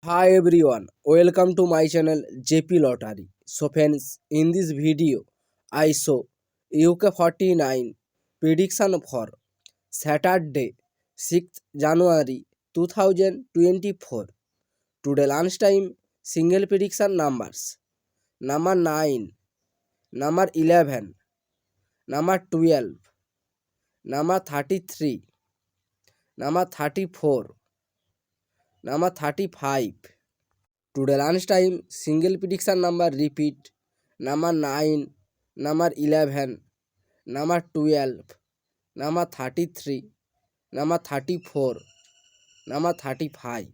Hi everyone, welcome to my channel JP Lottery. So friends, in this video, I show UK 49 prediction for Saturday 6th January 2024. Today lunchtime, single prediction numbers. Number 9, number 11, number 12, number 33, number 34, number 35. Today lunchtime, single prediction number repeat. Number 9, number 11, number 12, number 33, number 34, number 35.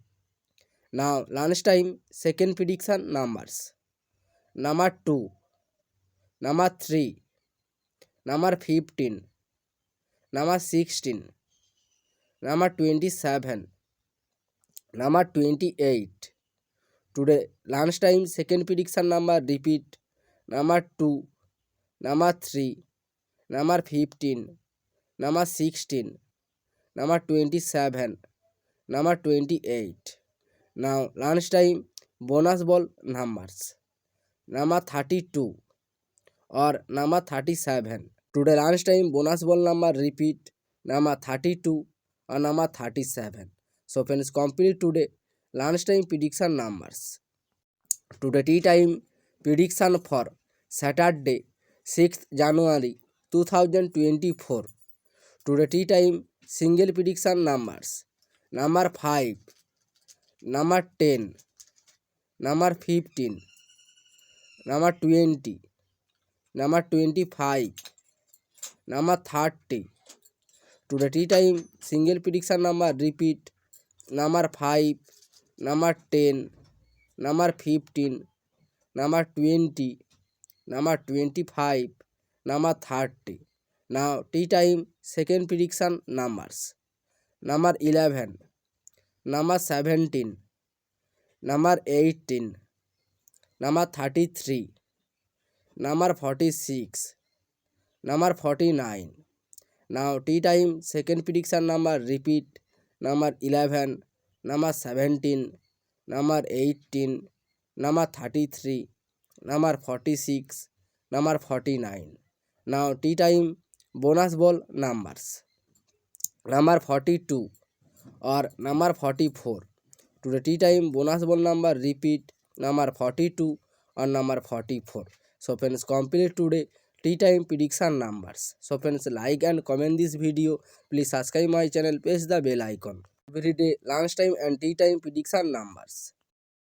Now lunchtime, second prediction numbers. Number 2, number 3, number 15, number 16, number 27, number 28. Today lunchtime, second prediction number repeat. Number 2, number 3, number 15, number 16, number 27, number 28. Now lunchtime bonus ball numbers. Number 32 or number 37. Today lunchtime bonus ball number repeat. Number 32 or number 37. So friends, complete today lunchtime prediction numbers. Today tea time prediction for Saturday 6th January 2024. Today tea time single prediction numbers. Number 5, number 10, number 15, number 20, number 25, number 30. Today tea time single prediction number repeat. Number 5, number 10, number 15, number 20, number 25, number 30. Now tea time second prediction numbers. Number 11, number 17, number 18, number 33, number 46, number 49. Now tea time second prediction number repeat. Number 11, number 17, number 18, number 33, number 46, number 49. Now tea time bonus ball numbers. Number 42 or number 44. Today tea time bonus ball number repeat. Number 42 or number 44. So friends, complete today tea time prediction numbers. So friends, like and comment this video. Please subscribe my channel, press the bell icon. Every day lunchtime and tea time prediction numbers.